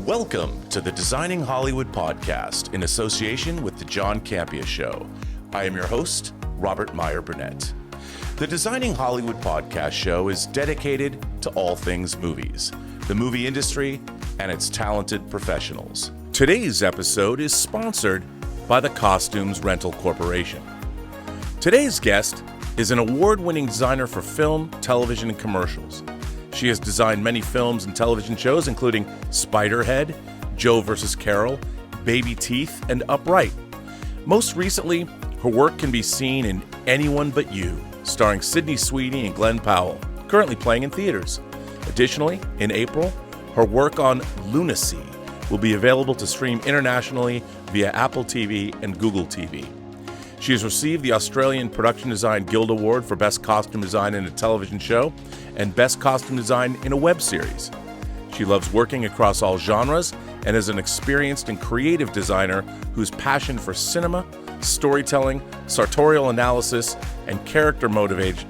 Welcome to the Designing Hollywood podcast in association with the John Campea Show. I am your host, Robert Meyer Burnett. The Designing Hollywood podcast show is dedicated to all things movies, the movie industry, and its talented professionals. Today's episode is sponsored by the Costumes Rental Corporation. Today's guest is an award-winning designer for film, television, and commercials. She has designed many films and television shows, including Spiderhead, JOE vs CAROLE, Baby Teeth, and Upright. Most recently, her work can be seen in Anyone But You, starring Sydney Sweeney and Glenn Powell, currently playing in theaters. Additionally, in April, her work on Lunacy will be available to stream internationally via Apple TV and Google TV. She has received the Australian Production Design Guild Award for Best Costume Design in a Television Show and Best Costume Design in a Web Series. She loves working across all genres and is an experienced and creative designer whose passion for cinema, storytelling, sartorial analysis, and character motivation.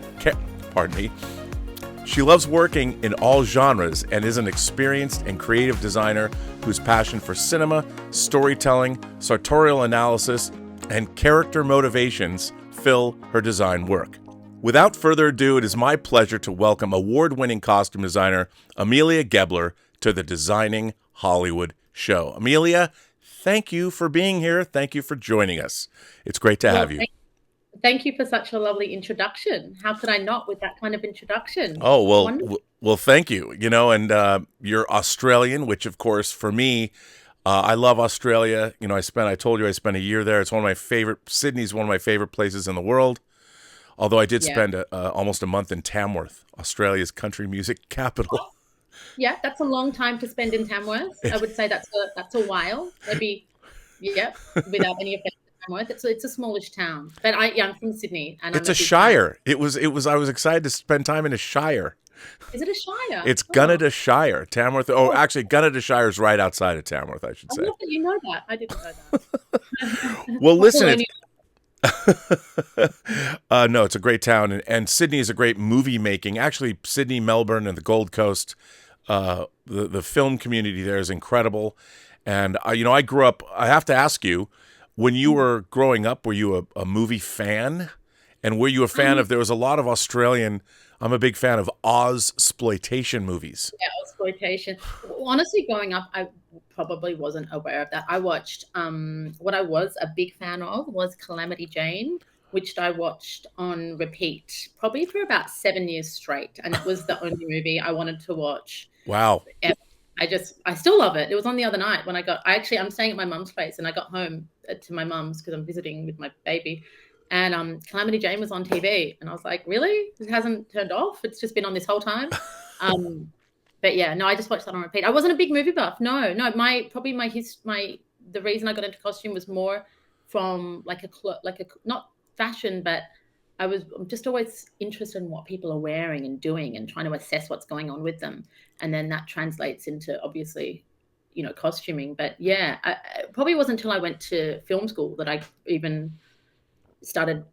She loves working in all genres and is an experienced and creative designer whose passion for cinema, storytelling, sartorial analysis, and character motivations fill her design work. Without further ado, it is my pleasure to welcome award-winning costume designer Amelia Gebler to the Designing Hollywood show. Amelia, thank you for being here. Thank you for joining us. It's great to have you. Thank you for such a lovely introduction. How could I not with that kind of introduction? Oh, well, thank you. You know, and you're Australian, which of course for me, I love Australia. You know, I told you I spent a year there. It's one of my favorite, Sydney's one of my favorite places in the world. Although I did spend almost a month in Tamworth, Australia's country music capital. Oh, yeah, that's a long time to spend in Tamworth. I would say that's a while. Maybe, without any offense to Tamworth. It's a smallish town. But I'm from Sydney. And it's a shire. It was. I was excited to spend time in a shire. Is it a shire? It's Gunnedah Shire. Tamworth. Oh, actually, Gunnedah Shire is right outside of Tamworth, I should say. I love that you know that. I didn't know that. Well, listen. No, it's a great town, and Sydney is a great movie making. Actually, Sydney, Melbourne, and the Gold Coast, the film community there is incredible. And I grew up. I have to ask you, when you were growing up, were you a movie fan? And were you a fan of? There was a lot of Australian. I'm a big fan of Ozploitation movies. Yeah, Ozploitation. Honestly, growing up, I probably wasn't aware of that. I watched, what I was a big fan of was Calamity Jane, which I watched on repeat, probably for about 7 years straight. And it was the only movie I wanted to watch. Wow. I still love it. It was on the other night when I'm staying at my mum's place and I got home to my mum's because I'm visiting with my baby. And Calamity Jane was on TV, and I was like, "Really? It hasn't turned off? It's just been on this whole time." But yeah, no, I just watched that on repeat. I wasn't a big movie buff. No. The reason I got into costume was more from like a not fashion, but I'm just always interested in what people are wearing and doing, and trying to assess what's going on with them, and then that translates into obviously, costuming. But yeah, it probably wasn't until I went to film school that I even started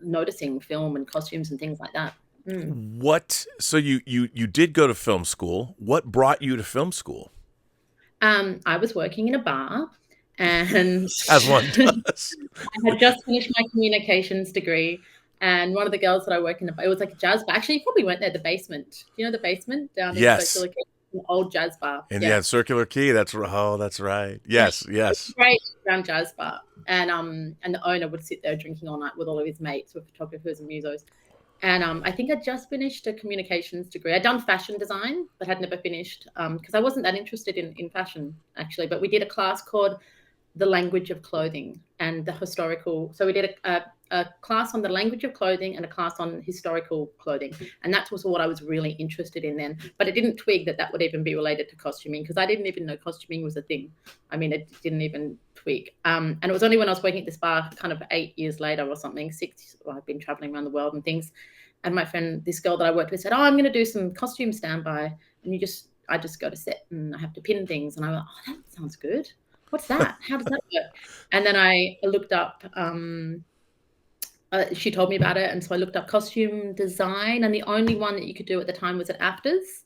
noticing film and costumes and things like that. So you did go to film school. What brought you to film school? I was working in a bar, and as one does. I had just finished my communications degree, and one of the girls that I work in, it was like a jazz bar. Actually, you probably went there, the basement. Do you know the basement down in Circular Quay? An old jazz bar. And yeah, Circular Quay. That's right. Yes. Great round jazz bar. And the owner would sit there drinking all night with all of his mates, with photographers and musos. And I think I just finished a communications degree. I'd done fashion design, but had never finished because I wasn't that interested in fashion, actually. But we did a class called The Language of Clothing and the historical. So we did a class on the language of clothing and a class on historical clothing. And that was what I was really interested in then. But it didn't twig that would even be related to costuming, because I didn't even know costuming was a thing. I mean, it didn't even twig. And it was only when I was working at this bar kind of 8 years later or something, I've been traveling around the world and things. And my friend, this girl that I worked with, said, I'm going to do some costume standby. And I just go to set and I have to pin things. And I went, that sounds good. What's that? How does that work? And then I looked up, she told me about it. And so I looked up costume design. And the only one that you could do at the time was at AFTRS,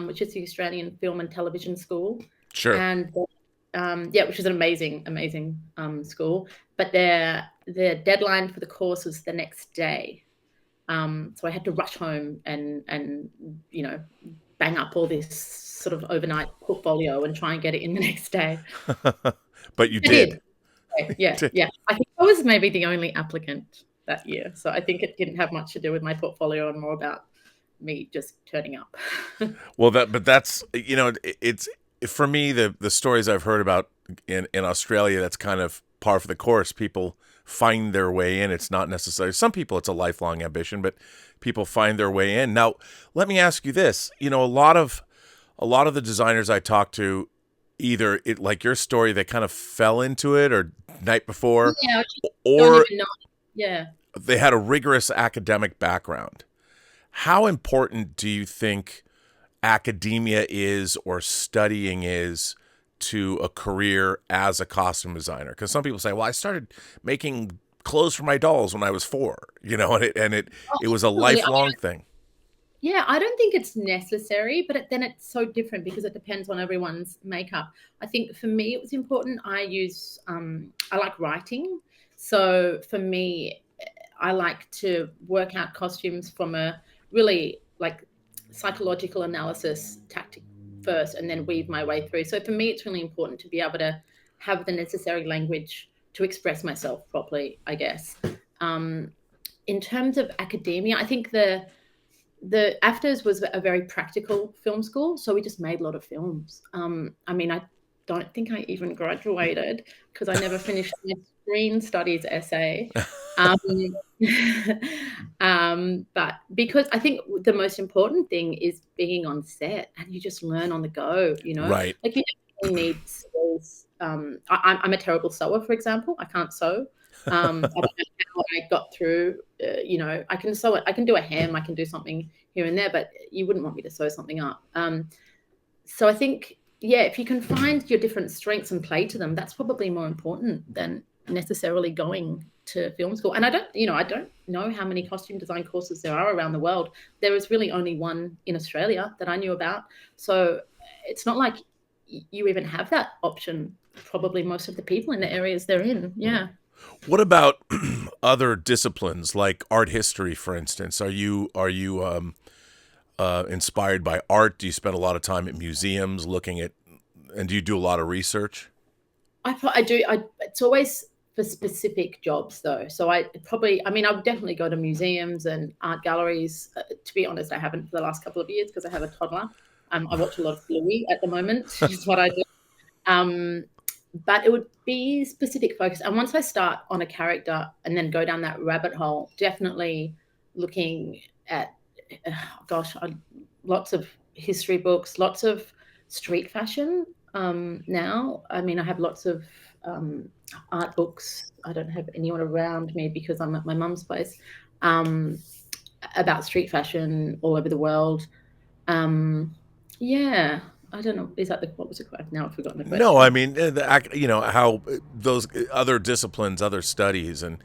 which is the Australian Film and Television School. Sure. And which is an amazing school. But their deadline for the course was the next day. So I had to rush home and bang up all this sort of overnight portfolio and try and get it in the next day. But you did. Yeah. I think I was maybe the only applicant that year. So I think it didn't have much to do with my portfolio and more about me just turning up. Well, that's, it's, for me, the stories I've heard about in Australia, that's kind of par for the course. People find their way in. It's not necessary. Some people, it's a lifelong ambition, but people find their way in. Now, let me ask you this. A lot of the designers I talk to, either it, like your story, they kind of fell into it or night before, or they had a rigorous academic background. How important do you think academia is, or studying is, to a career as a costume designer? Because some people say, well, I started making clothes for my dolls when I was 4, and it was a lifelong thing. Yeah, I don't think it's necessary, but then it's so different because it depends on everyone's makeup. I think for me, it was important. I like writing. So for me, I like to work out costumes from a really like psychological analysis tactic first, and then weave my way through. So for me, it's really important to be able to have the necessary language to express myself properly, I guess. In terms of academia, I think the AFTRS was a very practical film school, so we just made a lot of films. I don't think I even graduated because I never finished my screen studies essay. But because I think the most important thing is being on set, and you just learn on the go, Right. Like you don't need skills. I'm a terrible sewer, for example. I can't sew. I don't know how I got through. I can sew it. I can do a hem. I can do something here and there, but you wouldn't want me to sew something up. So I think, if you can find your different strengths and play to them, that's probably more important than necessarily going to film school. And I don't know how many costume design courses there are around the world. There is really only one in Australia that I knew about. So it's not like you even have that option. Probably most of the people in the areas they're in. Yeah. What about other disciplines like art history, for instance? Are you inspired by art? Do you spend a lot of time at museums looking at, and do you do a lot of research? I do. It's always for specific jobs, though. So I would definitely go to museums and art galleries. To be honest, I haven't for the last couple of years because I have a toddler. I watch a lot of Bluey at the moment, is what I do. But it would be specific focus. And once I start on a character and then go down that rabbit hole, definitely looking at, lots of history books, lots of street fashion now. I have lots of art books. I don't have anyone around me because I'm at my mum's place, about street fashion all over the world. I don't know. What was it? Now I've forgotten the question. No, how those other disciplines, other studies, and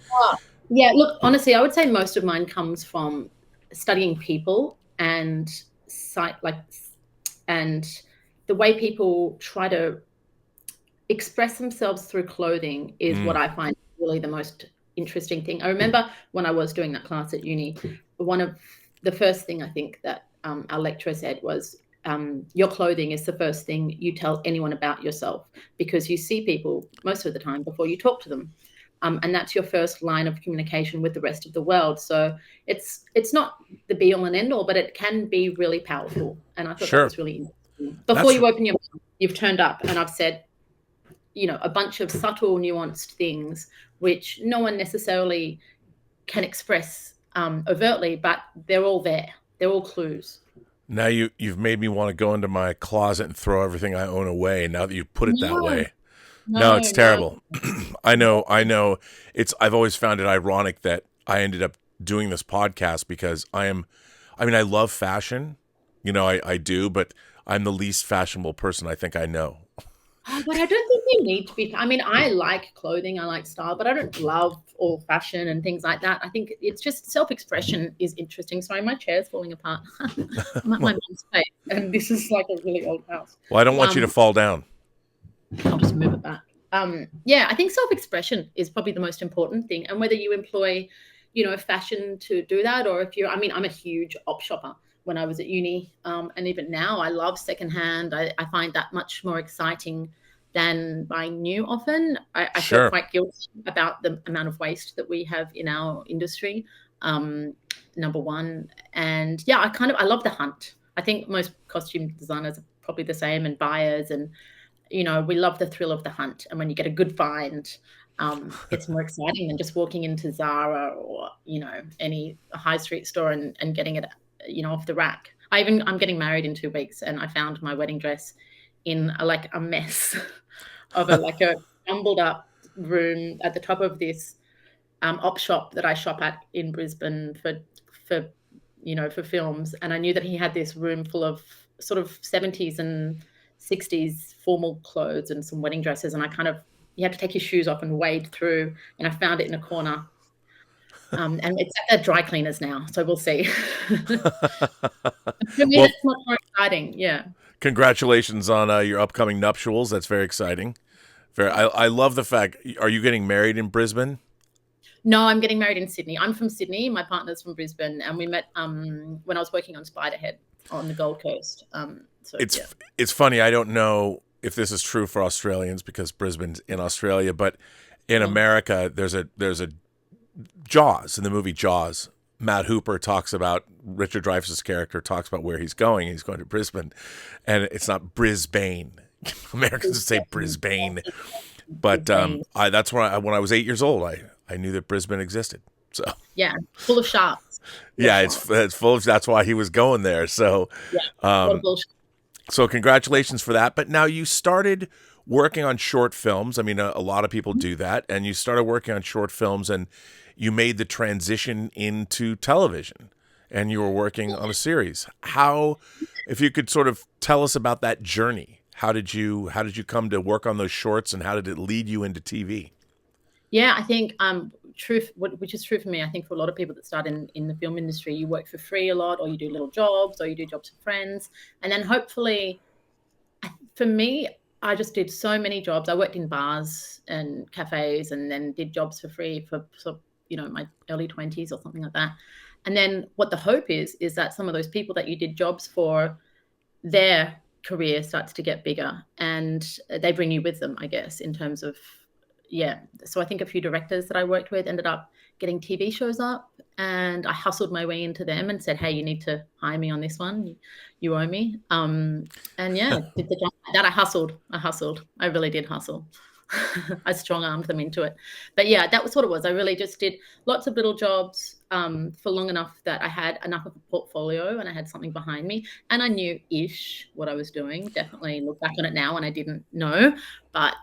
look, honestly, I would say most of mine comes from studying people and and the way people try to express themselves through clothing is what I find really the most interesting thing. I remember when I was doing that class at uni, one of the first thing I think that our lecturer said was, your clothing is the first thing you tell anyone about yourself, because you see people most of the time before you talk to them. And that's your first line of communication with the rest of the world. So it's not the be all and end all, but it can be really powerful. And I thought that was really interesting. Before you open your mouth, you've turned up and I've said, a bunch of subtle, nuanced things which no one necessarily can express overtly, but they're all there. They're all clues. Now you've made me want to go into my closet and throw everything I own away. Now that you put it that way, no, it's terrible. I know. I've always found it ironic that I ended up doing this podcast because I love fashion, I do, but I'm the least fashionable person I think I know. But I don't think you need to be. I like clothing, I like style, but I don't love all fashion and things like that. I think it's just self-expression is interesting. Sorry, my chair's falling apart. I'm at my mum's place, and this is like a really old house. Well, I don't want you to fall down. I'll just move it back. Yeah, I think self-expression is probably the most important thing. And whether you employ, fashion to do that, or if I'm a huge op shopper when I was at uni. And even now I love secondhand. I find that much more exciting than buying new often. I feel Sure. quite guilty about the amount of waste that we have in our industry. Number one. And yeah, I love the hunt. I think most costume designers are probably the same, and buyers, and we love the thrill of the hunt. And when you get a good find, it's more exciting than just walking into Zara or, any high street store and getting it, off the rack. I'm getting married in 2 weeks, and I found my wedding dress in a mess of a jumbled up room at the top of this op shop that I shop at in Brisbane for films. And I knew that he had this room full of sort of 70s and 60s formal clothes and some wedding dresses, and you had to take your shoes off and wade through, and I found it in a corner. And it's at the dry cleaners now, so we'll see. For me, that's much more exciting. Yeah. Congratulations on your upcoming nuptials. That's very exciting. I love the fact. Are you getting married in Brisbane? No, I'm getting married in Sydney. I'm from Sydney. My partner's from Brisbane, and we met when I was working on Spiderhead on the Gold Coast. It's funny. I don't know if this is true for Australians because Brisbane's in Australia, but in America, there's a Jaws, in the movie Jaws. Matt Hooper talks about, Richard Dreyfuss's character talks about where he's going. He's going to Brisbane, and it's not Brisbane. Americans would say Brisbane, but that's when I was 8 years old. I knew that Brisbane existed. So yeah, full of sharks. Yeah, it's full of. That's why he was going there. So, so congratulations for that. But now you started working on short films. I mean, a lot of people do that, and you started working on short films, and you made the transition into television, and you were working on a series. How, if you could sort of tell us about that journey, how did you come to work on those shorts, and how did it lead you into TV? Yeah, I think which is true for me. I think for a lot of people that start in the film industry, you work for free a lot, or you do little jobs, or you do jobs for friends, and then hopefully, for me, I just did so many jobs. I worked in bars and cafes, and then did jobs for free for my early 20s or something like that. And then what the hope is that some of those people that you did jobs for, their career starts to get bigger, and they bring you with them, I guess, in terms of, yeah. So I think a few directors that I worked with ended up getting TV shows up, and I hustled my way into them and said, hey, you need to hire me on this one. You owe me. And yeah, did the job like that. I hustled. I really did hustle. I strong-armed them into it. But yeah, that was what it was. I really just did lots of little jobs for long enough that I had enough of a portfolio and I had something behind me, and I knew-ish what I was doing. Definitely look back on it now and I didn't know, but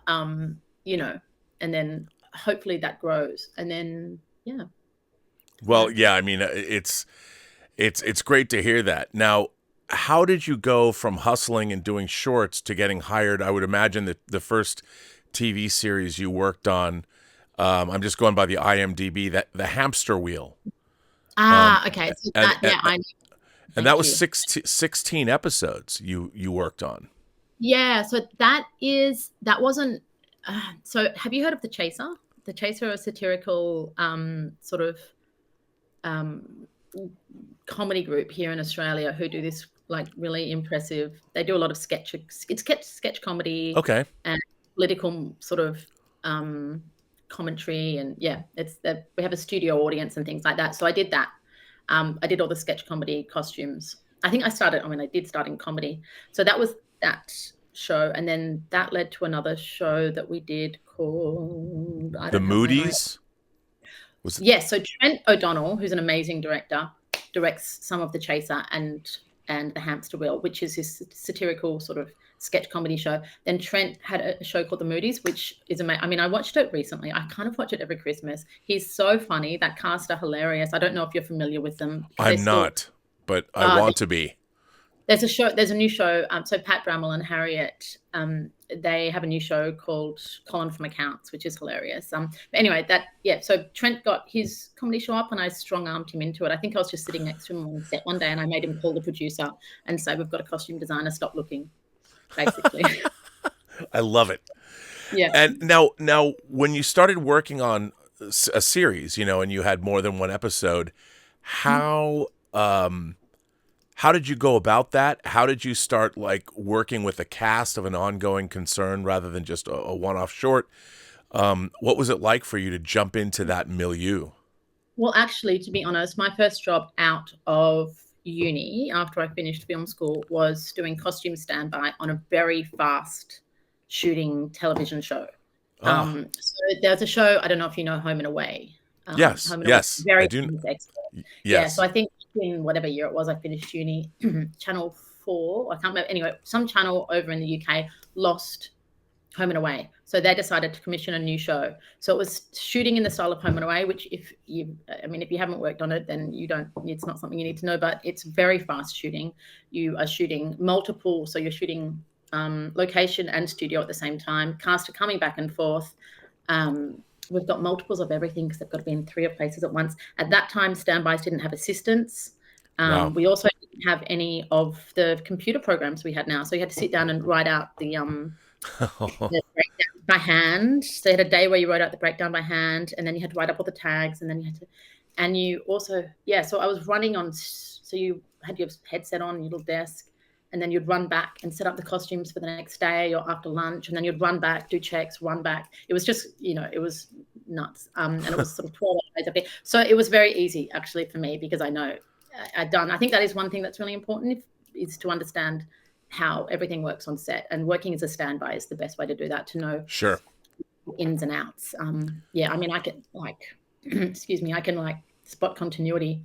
and then hopefully that grows, and then yeah. Well, yeah, I mean, it's great to hear that. Now, how did you go from hustling and doing shorts to getting hired? I would imagine that the first TV series you worked on, I'm just going by the IMDb, that the Hamster Wheel. Okay. So and that was 16 episodes you worked on. Yeah. So that wasn't. So have you heard of The Chaser? The Chaser, a satirical sort of comedy group here in Australia who do this like really impressive. They do a lot of sketch comedy. Okay. And political sort of commentary, and yeah, we have a studio audience and things like that. So I did that. I did all the sketch comedy costumes. I did start in comedy. So that was that show, and then that led to another show that we did called The Moody's. Yes, so Trent O'Donnell, who's an amazing director, directs some of The Chaser and The Hamster Wheel, which is his satirical sort of sketch comedy show. Then Trent had a show called The Moody's, which is amazing. I mean, I watched it recently. I kind of watch it every Christmas. He's so funny. That cast are hilarious. I don't know if you're familiar with them. I'm not, but I want to be. There's a new show. So Pat Bramwell and Harriet, they have a new show called Colin from Accounts, which is hilarious. But anyway, so Trent got his comedy show up and I strong-armed him into it. I think I was just sitting next to him on set one day and I made him call the producer and say, we've got a costume designer, stop looking, basically. I love it. Yeah. And now, when you started working on a series, and you had more than one episode, how did you go about that? How did you start working with a cast of an ongoing concern rather than just a one-off short? What was it like for you to jump into that milieu? Well, actually, to be honest, my first job out of uni after I finished film school was doing costume standby on a very fast shooting television show. So there's a show, I don't know if you know Home and Away. Yes, Home and yes, Away, very I do. famous expert. Yes. Yeah, so I think in whatever year it was, I finished uni, Channel 4, I can't remember. Anyway, some channel over in the UK lost Home and Away. So they decided to commission a new show. So it was shooting in the style of Home and Away, which if you haven't worked on it, then it's not something you need to know, but it's very fast shooting. You are shooting multiple, so you're shooting location and studio at the same time. Cast are coming back and forth. We've got multiples of everything because they've got to be in 3 places at once. At that time, standbys didn't have assistants. Wow. We also didn't have any of the computer programs we had now. So you had to sit down and write out the breakdown by hand. So you had a day where you wrote out the breakdown by hand, and then you had to write up all the tags, and then you also, so I was running on, so you had your headset on, your little desk, and then you'd run back and set up the costumes for the next day or after lunch, and then you'd run back, do checks, run back. It was just, it was nuts. And it was sort of 12 days up there. So it was very easy actually for me because I know I think that is one thing that's really important is to understand how everything works on set, and working as a standby is the best way to do that, to know Sure. ins and outs. I mean, I can excuse me, I can spot continuity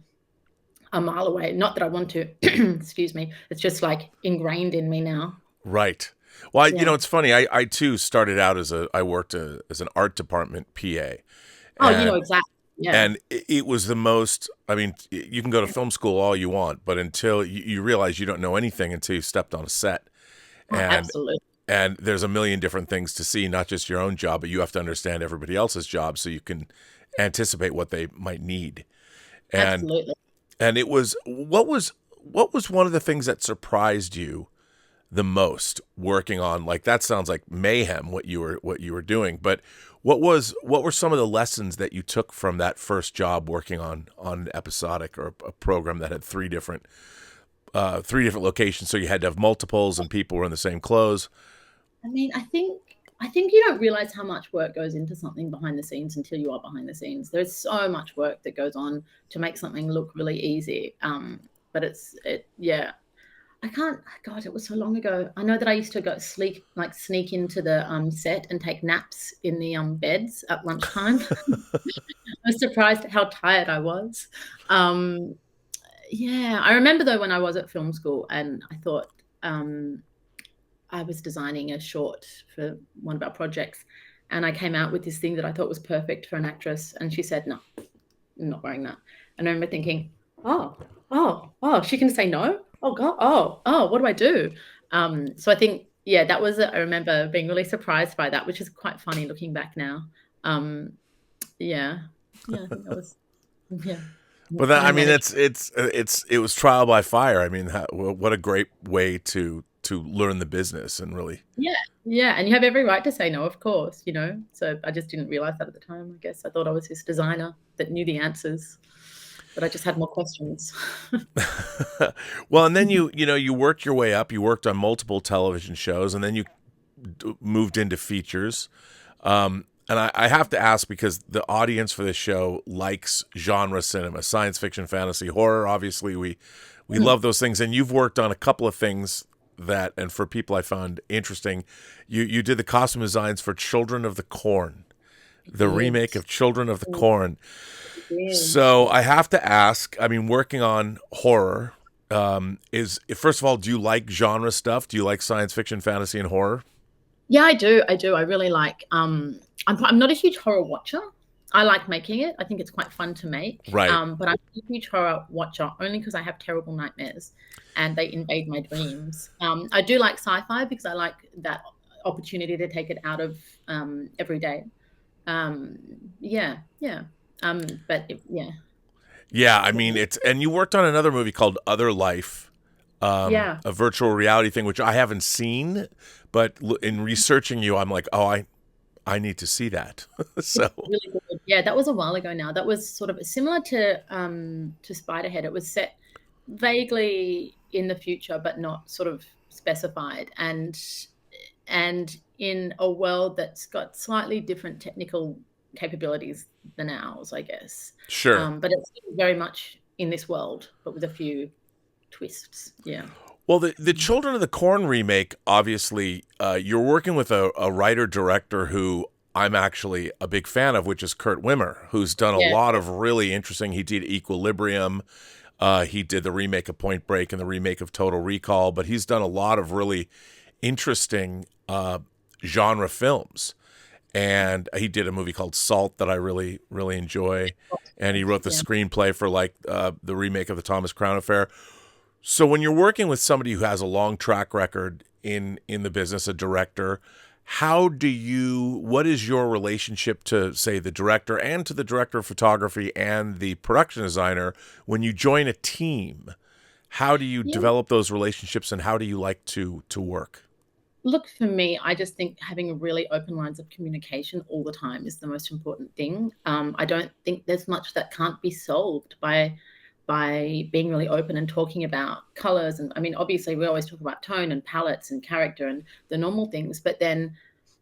a mile away. Not that I want to, excuse me. It's just ingrained in me now. Right. Well, it's funny. I too started out I worked as an art department PA. Exactly. Yeah. And it was the most, I mean, you can go to film school all you want, but until you realize you don't know anything until you've stepped on a set. Absolutely. And there's a million different things to see, not just your own job, but you have to understand everybody else's job so you can anticipate what they might need. And, absolutely. And it was, what was one of the things that surprised you the most working on, that sounds like mayhem, what you were doing, but what were some of the lessons that you took from that first job working on an episodic or a program that had three different locations, so you had to have multiples and people were in the same clothes? I mean, I think you don't realize how much work goes into something behind the scenes until you are behind the scenes. There's so much work that goes on to make something look really easy. But I can't. God, it was so long ago. I know that I used to go sneak into the set and take naps in the beds at lunchtime. I was surprised at how tired I was. I remember though when I was at film school and I thought I was designing a short for one of our projects, and I came out with this thing that I thought was perfect for an actress, and she said, "No, I'm not wearing that." And I remember thinking, "Oh, she can say no." Oh God! Oh! What do I do? So I think, that was. I remember being really surprised by that, which is quite funny looking back now. I think that was. Yeah. But that, I mean, it was trial by fire. I mean, what a great way to learn the business and really. Yeah, and you have every right to say no, of course. So I just didn't realize that at the time. I guess I thought I was this designer that knew the answers. But I just had more questions. Well, and then you worked your way up. You worked on multiple television shows, and then you moved into features. And I have to ask, because the audience for this show likes genre cinema, science fiction, fantasy, horror. Obviously, we love those things. And you've worked on a couple of things and for people I found interesting. You did the costume designs for Children of the Corn, the remake of Children of the Corn. So I have to ask, I mean, working on horror, first of all, do you like genre stuff? Do you like science fiction, fantasy, and horror? Yeah, I do. I really like, I'm not a huge horror watcher. I like making it. I think it's quite fun to make. Right. But I'm a huge horror watcher only because I have terrible nightmares and they invade my dreams. I do like sci-fi because I like that opportunity to take it out of every day. Yeah, I mean, and you worked on another movie called Other Life, a virtual reality thing, which I haven't seen, but in researching you, I'm like, oh, I need to see that. So Really good. Yeah, that was a while ago now. That was sort of similar to Spiderhead. It was set vaguely in the future, but not sort of specified, and in a world that's got slightly different technical capabilities than ours, I guess. sure. But it's very much in this world, but with a few twists. Yeah. Well, the Children of the Corn remake, obviously, you're working with a writer-director who I'm actually a big fan of, which is Kurt Wimmer, who's done a Yeah. lot of really interesting. He did Equilibrium. He did the remake of Point Break and the remake of Total Recall, but he's done a lot of really interesting genre films. And he did a movie called Salt that I really, really enjoy. And he wrote the screenplay for the remake of the Thomas Crown Affair. So when you're working with somebody who has a long track record in the business, a director, what is your relationship to, say, the director and to the director of photography and the production designer when you join a team? How do you develop those relationships, and how do you like to work? Look, for me, I just think having really open lines of communication all the time is the most important thing. I don't think there's much that can't be solved by being really open and talking about colors. And I mean, obviously we always talk about tone and palettes and character and the normal things, but then,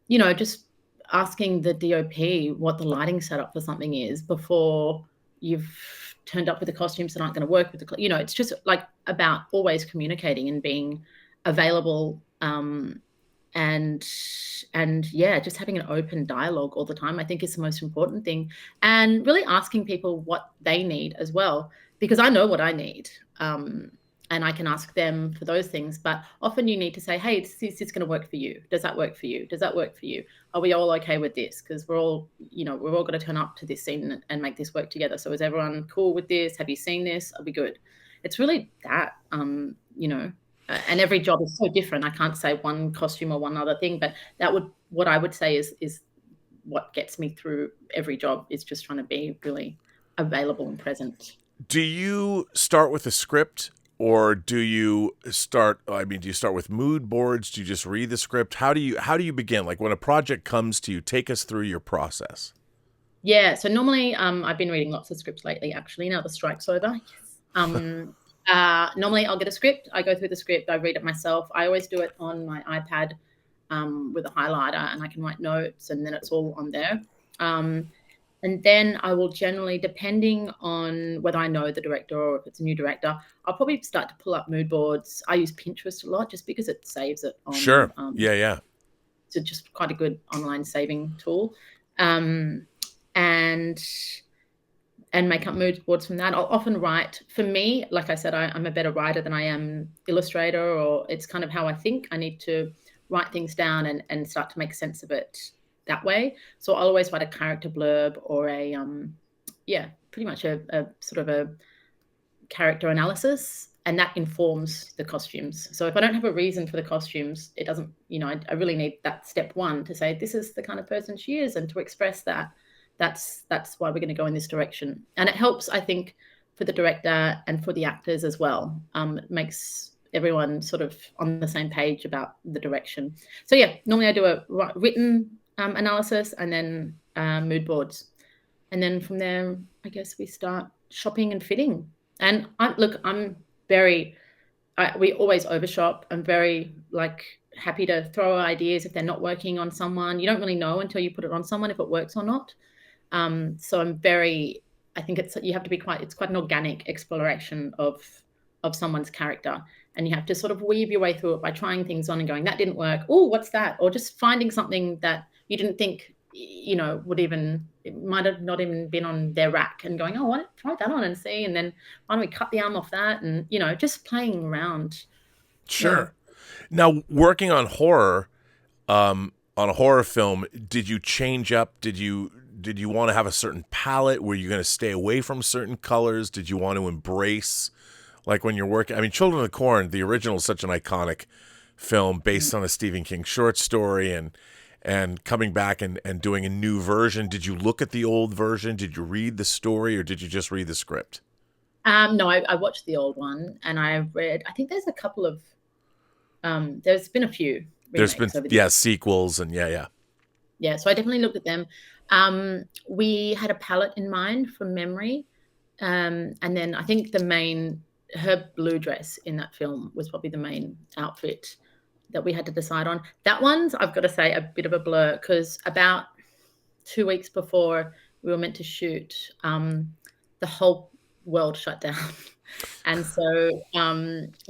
just asking the DOP what the lighting setup for something is before you've turned up with the costumes that aren't going to work with it's just like about always communicating and being available. And yeah, just having an open dialogue all the time, I think, is the most important thing, and really asking people what they need as well, because I know what I need, and I can ask them for those things. But often you need to say, hey, is this going to work for you? Does that work for you? Does that work for you? Are we all okay with this? Because we're all going to turn up to this scene and make this work together. So is everyone cool with this? Have you seen this? Are we good? It's really that, and every job is so different. I can't say one costume or one other thing, but what I would say is what gets me through every job is just trying to be really available and present. Do you start with a script, or do you start with mood boards? Do you just read the script? How do you begin? Like, when a project comes to you, take us through your process. Yeah. So normally, I've been reading lots of scripts lately, actually, now the strike's over. Yes. Normally I'll get a script. I go through the script. I read it myself. I always do it on my iPad with a highlighter, and I can write notes, and then it's all on there. And then I will generally, depending on whether I know the director or if it's a new director, I'll probably start to pull up mood boards. I use Pinterest a lot just because it saves it on. Sure. Yeah. It's just quite a good online saving tool. And make up mood boards from that. I'll often write. For me, like I said, I'm a better writer than I am illustrator, or it's kind of how I think. I need to write things down and start to make sense of it that way. So I'll always write a character blurb or pretty much a sort of a character analysis, and that informs the costumes. So if I don't have a reason for the costumes, it doesn't, I really need that step one to say, this is the kind of person she is, and to express that. That's why we're going to go in this direction. And it helps, I think, for the director and for the actors as well. It makes everyone sort of on the same page about the direction. So yeah, normally I do a written analysis and then mood boards. And then from there, I guess we start shopping and fitting. And we always overshop. I'm very happy to throw ideas if they're not working on someone. You don't really know until you put it on someone if it works or not. So I think you have to be it's quite an organic exploration of someone's character, and you have to sort of weave your way through it by trying things on and going, that didn't work. Oh, what's that? Or just finding something that you didn't think, it might have not even been on their rack, and going, oh, why don't try that on and see? And then why don't we cut the arm off that? And, just playing around. Sure. Yeah. Now, working on horror, on a horror film, did you change up? Did you want to have a certain palette? Were you going to stay away from certain colors? Did you want to embrace, when you're working? I mean, Children of the Corn, the original, is such an iconic film based on a Stephen King short story, and coming back and doing a new version. Did you look at the old version? Did you read the story, or did you just read the script? No, I watched the old one, and I think there's a couple of, there's been a few. There's been, sequels, and yeah. Yeah. So I definitely looked at them. We had a palette in mind from memory. And then I think her blue dress in that film was probably the main outfit that we had to decide on. That one's, I've got to say, a bit of a blur, because about 2 weeks before we were meant to shoot, the whole world shut down. And so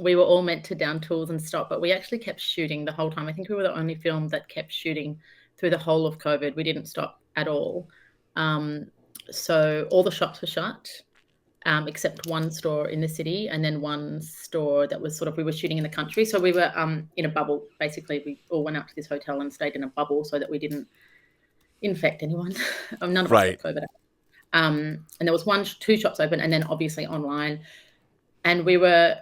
we were all meant to down tools and stop, but we actually kept shooting the whole time. I think we were the only film that kept shooting through the whole of COVID. We didn't stop at all. So all the shops were shut, except one store in the city, and then one store that was we were shooting in the country. So we were in a bubble. Basically, we all went out to this hotel and stayed in a bubble so that we didn't infect anyone. None of us got COVID. And there was 2 shops open, and then obviously online. And we were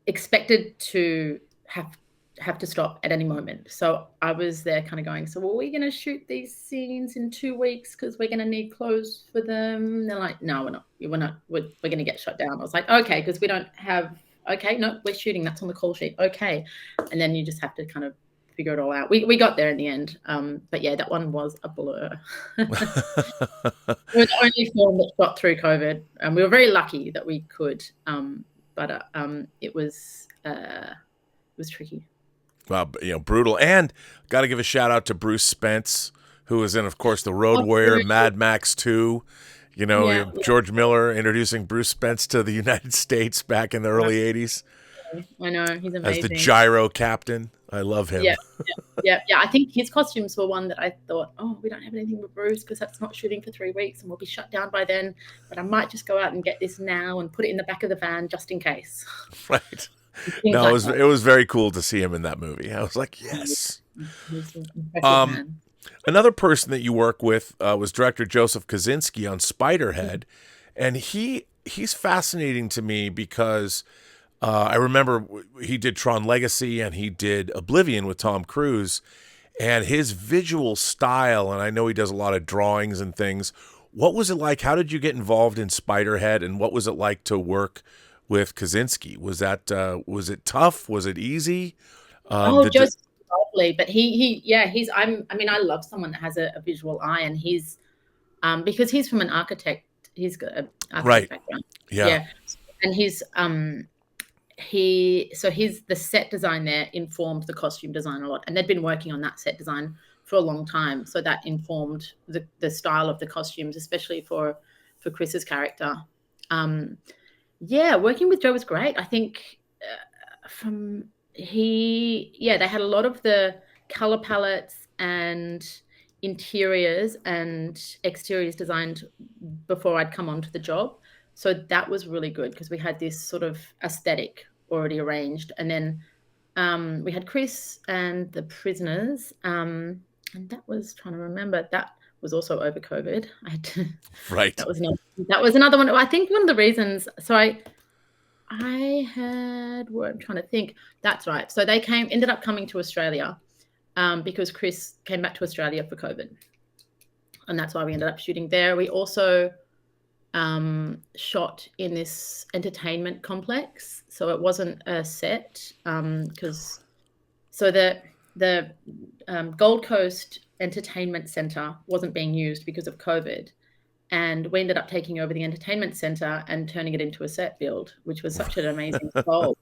expected to have to stop at any moment. So I was there kind of going, so are we going to shoot these scenes in 2 weeks because we're going to need clothes for them? They're like, no, we're not. We're going to get shut down. I was like, okay, because we don't have, okay, no, we're shooting. That's on the call sheet. Okay. And then you just have to kind of figure it all out. We got there in the end. But yeah, that one was a blur. It was the only film that got through COVID. And we were very lucky that we could. But it was tricky. Well, brutal. And got to give a shout out to Bruce Spence, who was in, of course, The Road Warrior, Mad Max 2. George Miller introducing Bruce Spence to the United States back in the early 80s. I know, he's amazing. As the gyro captain. I love him. Yeah. I think his costumes were one that I thought, we don't have anything with Bruce because that's not shooting for 3 weeks and we'll be shut down by then. But I might just go out and get this now and put it in the back of the van just in case. Right. No, it was very cool to see him in that movie. I was like, yes. Another person that you work with was director Joseph Kosinski on Spiderhead, and he's fascinating to me because I remember he did Tron Legacy and he did Oblivion with Tom Cruise, and his visual style, and I know he does a lot of drawings and things. What was it like? How did you get involved in Spiderhead, and what was it like to work with Kosinski? Was it tough? Was it easy? Just lovely. But I love someone that has a visual eye, and he's because he's from an architect. He's got an architect background. Yeah. And he's the set design there informed the costume design a lot, and they'd been working on that set design for a long time, so that informed the style of the costumes, especially for Chris's character. Working with Joe was great. I think they had a lot of the color palettes and interiors and exteriors designed before I'd come onto the job. So that was really good because we had this sort of aesthetic already arranged. And then we had Chris and the prisoners. And that was, trying to remember, that was also over COVID. Right. That was another one. I think one of the reasons, so I had work, I'm trying to think. That's right. So they ended up coming to Australia because Chris came back to Australia for COVID. And that's why we ended up shooting there. We also shot in this entertainment complex. So it wasn't a set because the Gold Coast Entertainment Centre wasn't being used because of COVID. And we ended up taking over the entertainment centre and turning it into a set build, which was such an amazing goal.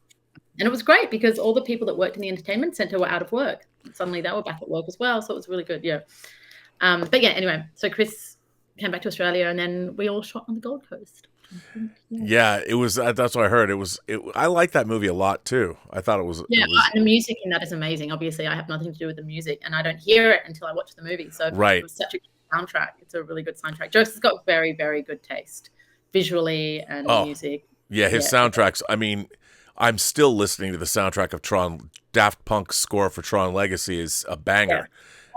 And it was great because all the people that worked in the entertainment centre were out of work. Suddenly they were back at work as well. So it was really good. Yeah. Anyway, so Chris came back to Australia and then we all shot on the Gold Coast. Yeah, it was. That's what I heard. I like that movie a lot too. I thought it was. Yeah, the music in that is amazing. Obviously, I have nothing to do with the music, and I don't hear it until I watch the movie. So right. It was such a good soundtrack. It's a really good soundtrack. Joseph's got very, very good taste visually and music. Yeah, his soundtracks. I mean, I'm still listening to the soundtrack of Tron. Daft Punk's score for Tron Legacy is a banger.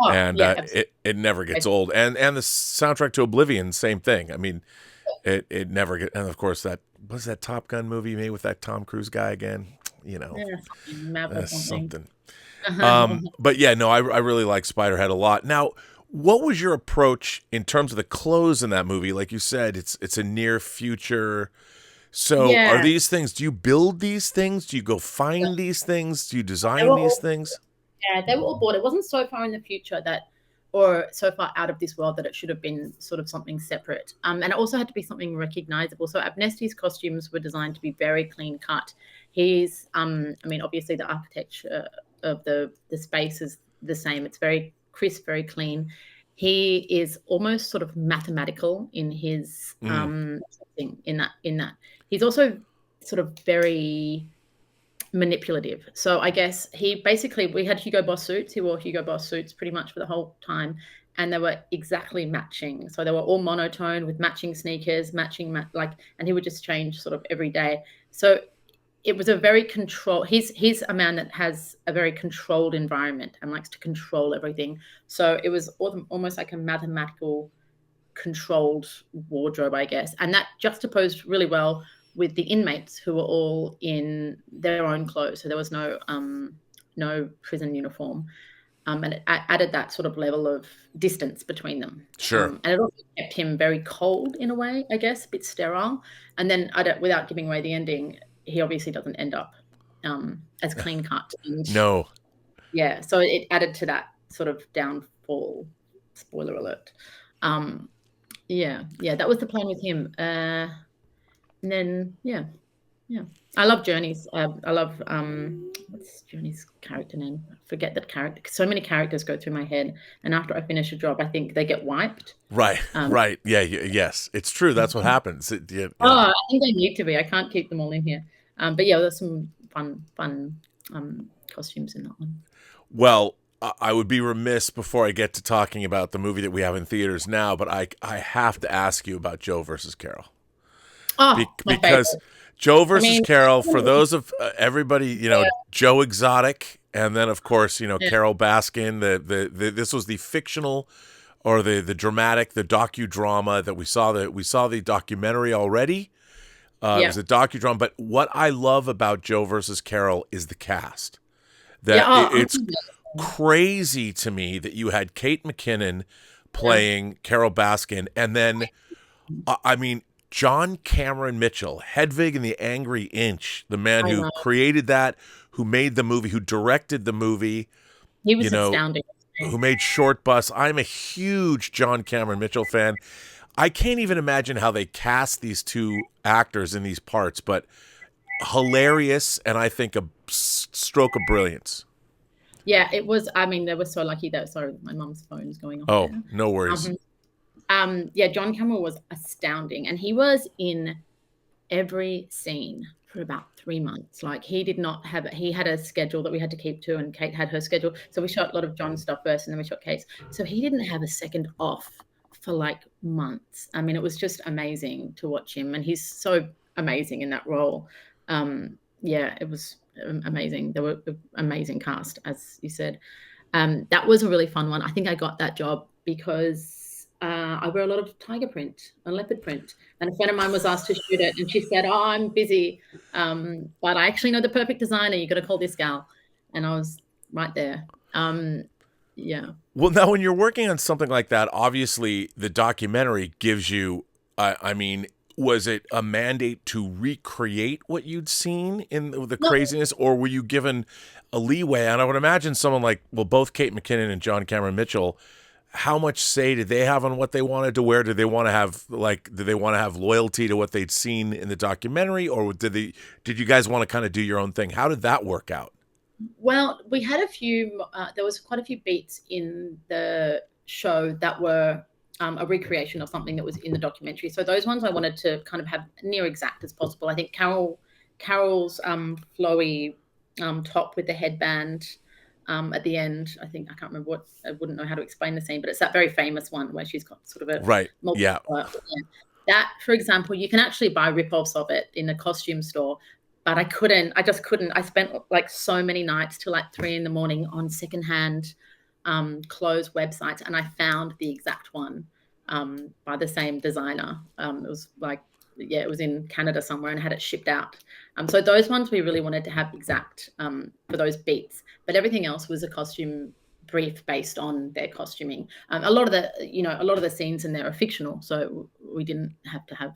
Yeah. And it never gets old. And the soundtrack to Oblivion, same thing. I mean, it never gets. And of course, that Top Gun movie made with that Tom Cruise guy again. Something. But yeah, no, I really like Spiderhead a lot. Now, what was your approach in terms of the clothes in that movie? Like you said, it's a near future. So are these things? Do you build these things? Do you go find these things? Do you design these things? Yeah, they were all bought. It wasn't so far in the future that or so far out of this world that it should have been sort of something separate. And it also had to be something recognizable. So Abnesti's costumes were designed to be very clean cut. He's, I mean, obviously the architecture of the space is the same. It's very crisp, very clean. He is almost sort of mathematical in his in that. He's also sort of very manipulative. So I guess we had Hugo Boss suits. He wore Hugo Boss suits pretty much for the whole time, and they were exactly matching. So they were all monotone with matching sneakers, and he would just change sort of every day. So it was a very controlled. He's a man that has a very controlled environment and likes to control everything. So it was almost like a mathematical, controlled wardrobe, I guess, and that juxtaposed really well with the inmates who were all in their own clothes. So there was no prison uniform. And it added that sort of level of distance between them. Sure. And it also kept him very cold in a way, I guess, a bit sterile. And then without giving away the ending, he obviously doesn't end up as clean cut. No. Yeah. So it added to that sort of downfall. Spoiler alert. Yeah, that was the plan with him. And then, yeah. I love Journey's. I love, what's Journey's character name? I forget that character. So many characters go through my head. And after I finish a job, I think they get wiped. Right, right. Yeah, yes. It's true. That's what happens. Yeah. Oh, I think they need to be. I can't keep them all in here. But yeah, there's some fun costumes in that one. Well, I would be remiss before I get to talking about the movie that we have in theaters now, but I have to ask you about JOE versus CAROLE. Oh, because favorite. JOE versus CAROLE, for those of everybody, Joe Exotic, and then of course, Carole Baskin. This was the fictional, or the dramatic, the docudrama that we saw. We saw the documentary already. It was a docudrama, but what I love about JOE versus CAROLE is the cast. It's crazy to me that you had Kate McKinnon playing Carole Baskin, and then, I mean, John Cameron Mitchell, Hedwig and the Angry Inch, the man who created that, who made the movie, who directed the movie. He was astounding. Who made Short Bus. I'm a huge John Cameron Mitchell fan. I can't even imagine how they cast these two actors in these parts, but hilarious, and I think a stroke of brilliance. Yeah, it was. I mean, they were so lucky that. Sorry, my mum's phone is going off. Oh, there. No worries. Yeah, John Cameron was astounding, and he was in every scene for about 3 months. Like, he had a schedule that we had to keep to, and Kate had her schedule. So we shot a lot of John's stuff first, and then we shot Kate's. So he didn't have a second off for like months. I mean, it was just amazing to watch him, and he's so amazing in that role. Yeah, it was amazing. There were an amazing cast, as you said. That was a really fun one. I think I got that job because I wear a lot of tiger print and leopard print, and a friend of mine was asked to shoot it, and she said, "Oh, I'm busy, but I actually know the perfect designer. You got to call this gal," and I was right there. Yeah. Well, now when you're working on something like that, obviously the documentary gives you, I mean, was it a mandate to recreate what you'd seen in the craziness, or were you given a leeway? And I would imagine someone like, both Kate McKinnon and John Cameron Mitchell, how much say did they have on what they wanted to wear? Did they want to have loyalty to what they'd seen in the documentary, or did you guys want to kind of do your own thing? How did that work out? Well, we had a few, there was quite a few beats in the show that were a recreation of something that was in the documentary. So those ones I wanted to kind of have near exact as possible. I think Carol's flowy top with the headband at the end. I can't remember I wouldn't know how to explain the scene, but it's that very famous one where she's got sort of a right. Yeah. That, for example, you can actually buy rip-offs of it in a costume store. But I just couldn't. I spent like so many nights till like 3 a.m. on secondhand clothes websites, and I found the exact one by the same designer. It was like, it was in Canada somewhere, and had it shipped out. So those ones we really wanted to have exact for those beats, but everything else was a costume brief based on their costuming. A lot of the scenes in there are fictional, so we didn't have to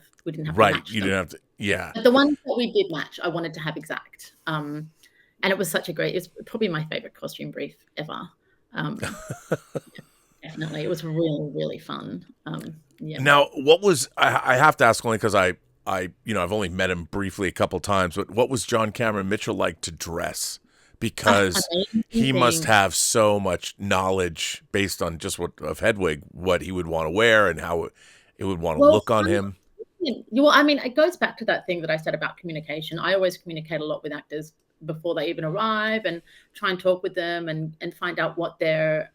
right. Match you them. didn't have to. Yeah. But the ones that we did match, I wanted to have exact. And it was probably my favorite costume brief ever. Definitely. definitely. It was really, really fun. Yeah. Now, what was I have to ask only because I've only met him briefly a couple times, but what was John Cameron Mitchell like to dress? Because he must Amazing. have so much knowledge based on just of Hedwig, what he would want to wear and how it would want to look on him. Well, I mean, it goes back to that thing that I said about communication. I always communicate a lot with actors before they even arrive and try and talk with them and find out what their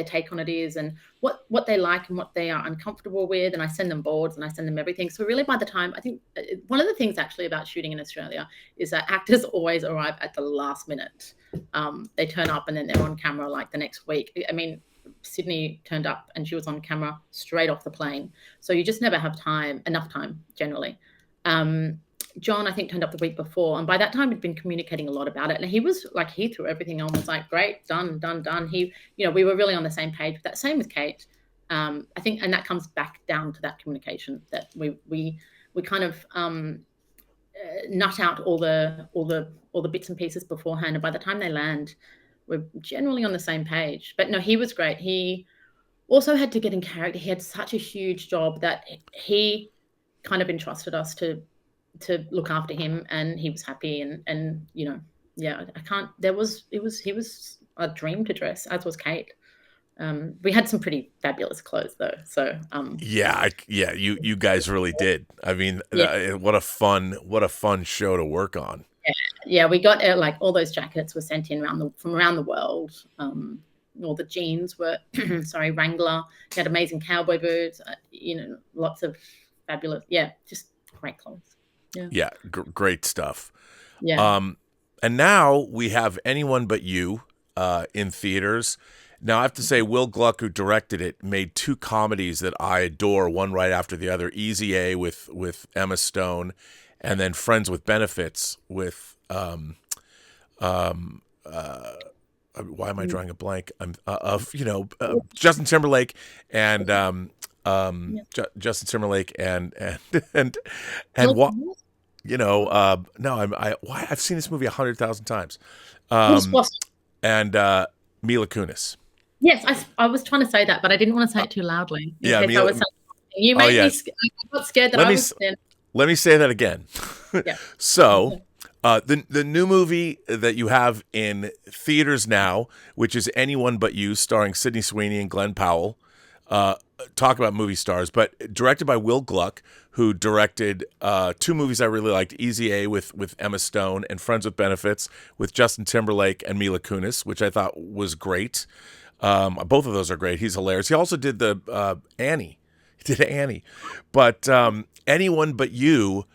take on it is and what they like and what they are uncomfortable with. And I send them boards and I send them everything. So really by the time, I think one of the things actually about shooting in Australia is that actors always arrive at the last minute. They turn up and then they're on camera like the next week. I mean, Sydney turned up and she was on camera straight off the plane. So you just never have enough time generally. John, I think, turned up the week before. And by that time, he'd been communicating a lot about it. And he was like, he threw everything on, was like, great, done. We were really on the same page with that. Same with Kate. I think, and that comes back down to that communication that we kind of nut out all the bits and pieces beforehand. And by the time they land, we're generally on the same page. But no, he was great. He also had to get in character. He had such a huge job that he kind of entrusted us to look after him, and he was happy. And he was a dream to dress, as was Kate. We had some pretty fabulous clothes though. So you guys really did. I mean, what a fun show to work on. Yeah, we got like all those jackets were sent in from around the world. All the jeans were Wrangler. We had amazing cowboy boots. Lots of fabulous. Yeah, just great clothes. Yeah, great stuff. Yeah. And now we have Anyone But You in theaters. Now I have to say, Will Gluck, who directed it, made two comedies that I adore, one right after the other. Easy A with Emma Stone, and then Friends with Benefits with why am I drawing a blank? Justin Timberlake and Justin Timberlake and what I've seen this movie 100,000 times. And Mila Kunis. Yes, I was trying to say that, but I didn't want to say it too loudly. Yeah, you made me. I got scared that I was. Let me say that again. Yeah. So, the new movie that you have in theaters now, which is Anyone But You, starring Sydney Sweeney and Glenn Powell. Talk about movie stars, but directed by Will Gluck, who directed two movies I really liked: Easy A with Emma Stone and Friends with Benefits with Justin Timberlake and Mila Kunis, which I thought was great. Both of those are great. He's hilarious. He also did the Annie. He did Annie. But Anyone But You,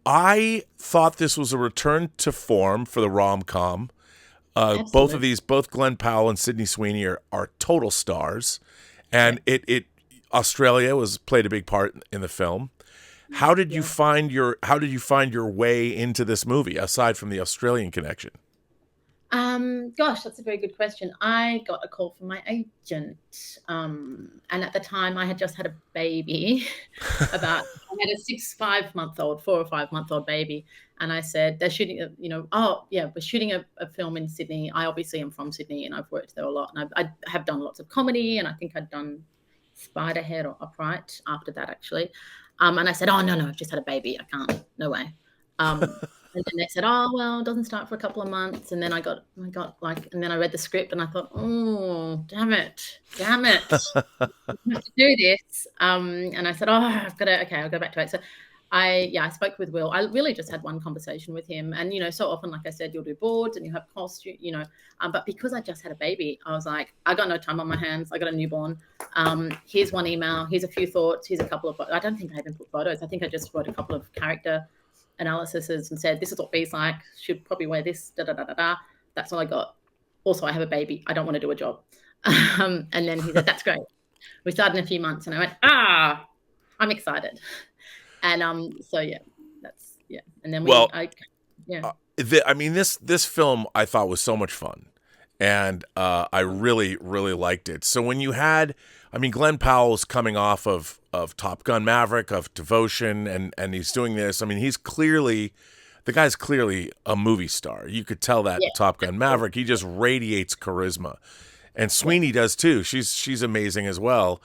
I thought this was a return to form for the rom-com. Both Glenn Powell and Sydney Sweeney are total stars. And Australia played a big part in the film. How did you find your way into this movie aside from the Australian connection? Gosh, that's a very good question. I got a call from my agent, and at the time I had just had a baby. I had a 4 or 5 month old baby, and I said they're shooting. We're shooting a film in Sydney. I obviously am from Sydney, and I've worked there a lot, and I have done lots of comedy, and I think I'd done Spiderhead or Upright after that actually. And I said, oh no, I've just had a baby. I can't, no way. And then they said, oh, well, it doesn't start for a couple of months. And then I got and then I read the script and I thought, oh, damn it. I have to do this. And I said, I'll go back to it. So I spoke with Will. I really just had one conversation with him. And, so often, like I said, you'll do boards and you have costume, but because I just had a baby, I was like, I got no time on my hands. I got a newborn. Here's one email. Here's a few thoughts. Here's a couple of, I don't think I even put photos. I think I just wrote a couple of character analyses and said, this is what B's like, should probably wear this, da-da-da-da-da. That's all I got. Also, I have a baby. I don't want to do a job. And then he said, that's great. We started in a few months. And I went, I'm excited. And And then this film I thought was so much fun. And I really, really liked it. So when you had, Glenn Powell's coming off of Top Gun Maverick, of Devotion, and he's doing this. The guy's clearly a movie star. You could tell that in Top Gun Maverick. He just radiates charisma. And Sweeney does too. She's amazing as well.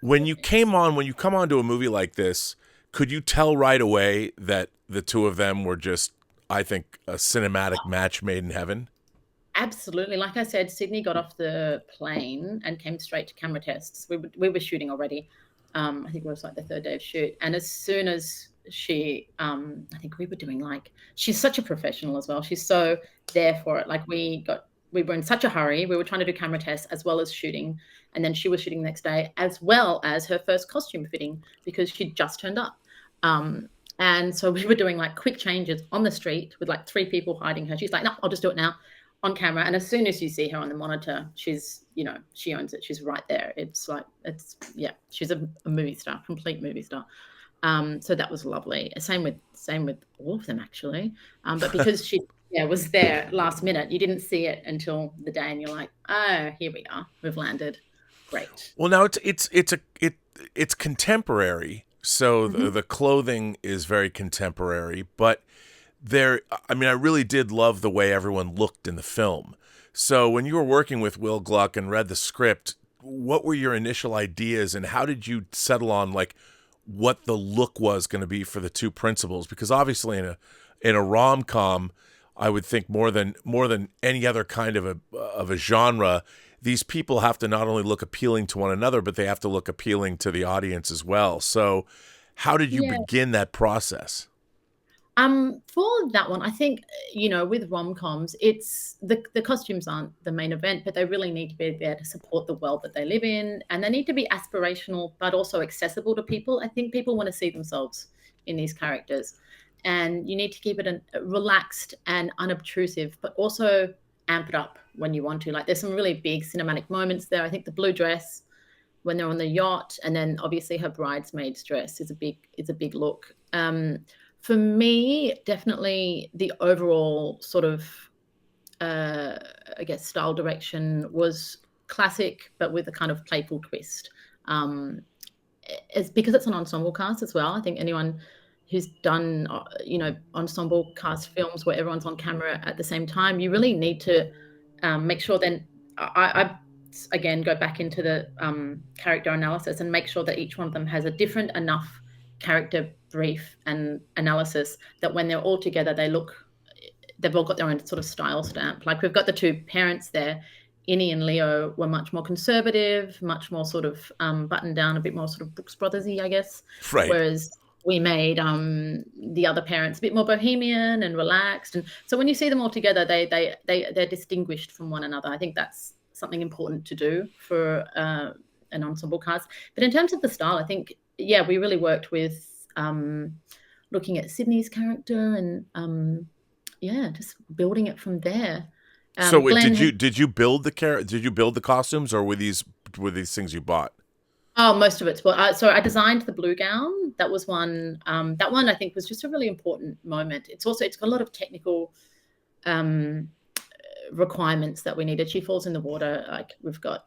When you come onto a movie like this, could you tell right away that the two of them were just, I think, a cinematic match made in heaven? Absolutely. Like I said, Sydney got off the plane and came straight to camera tests. We were shooting already. I think it was like the third day of shoot. And as soon as she, I think we were doing she's such a professional as well. She's so there for it. Like we were in such a hurry. We were trying to do camera tests as well as shooting. And then she was shooting the next day, as well as her first costume fitting, because she'd just turned up. And so we were doing quick changes on the street with 3 people hiding her. She's like, no, I'll just do it now on camera. And as soon as you see her on the monitor, she's, she owns it. She's right there. She's a movie star, complete movie star. So that was lovely. Same with all of them, actually. But because she was there last minute, you didn't see it until the day, and you're like, oh, here we are. We've landed. Great. Well, now it's contemporary. So the clothing is very contemporary, but I really did love the way everyone looked in the film. So when you were working with Will Gluck and read the script, what were your initial ideas, and how did you settle on what the look was going to be for the two principals? Because obviously in a rom-com, I would think more than any other kind of a genre, these people have to not only look appealing to one another, but they have to look appealing to the audience as well. So how did you begin that process? For that one, I think, with rom-coms, it's the costumes aren't the main event, but they really need to be there to support the world that they live in. And they need to be aspirational, but also accessible to people. I think people want to see themselves in these characters, and you need to keep it relaxed and unobtrusive, but also amp it up when you want to. There's some really big cinematic moments there. I think the blue dress when they're on the yacht, and then obviously her bridesmaid's dress is a big look. For me, definitely the overall sort of, style direction was classic, but with a kind of playful twist. It's because it's an ensemble cast as well. I think anyone who's done, ensemble cast films where everyone's on camera at the same time, you really need to make sure then I again go back into the character analysis and make sure that each one of them has a different enough character brief and analysis that when they're all together, they've all got their own sort of style stamp. We've got the two parents there. Innie and Leo were much more conservative, much more sort of buttoned down, a bit more sort of Brooks Brothers-y, I guess. Right. Whereas we made the other parents a bit more bohemian and relaxed. And so when you see them all together, they're distinguished from one another. I think that's something important to do for an ensemble cast. But in terms of the style, I think, we really worked with looking at Sydney's character and just building it from there. So did you build the costumes, or were these things you bought? Oh, most of it. Well, so I designed the blue gown. That was one. That one I think was just a really important moment. It's got a lot of technical requirements that we needed. She falls in the water. We've got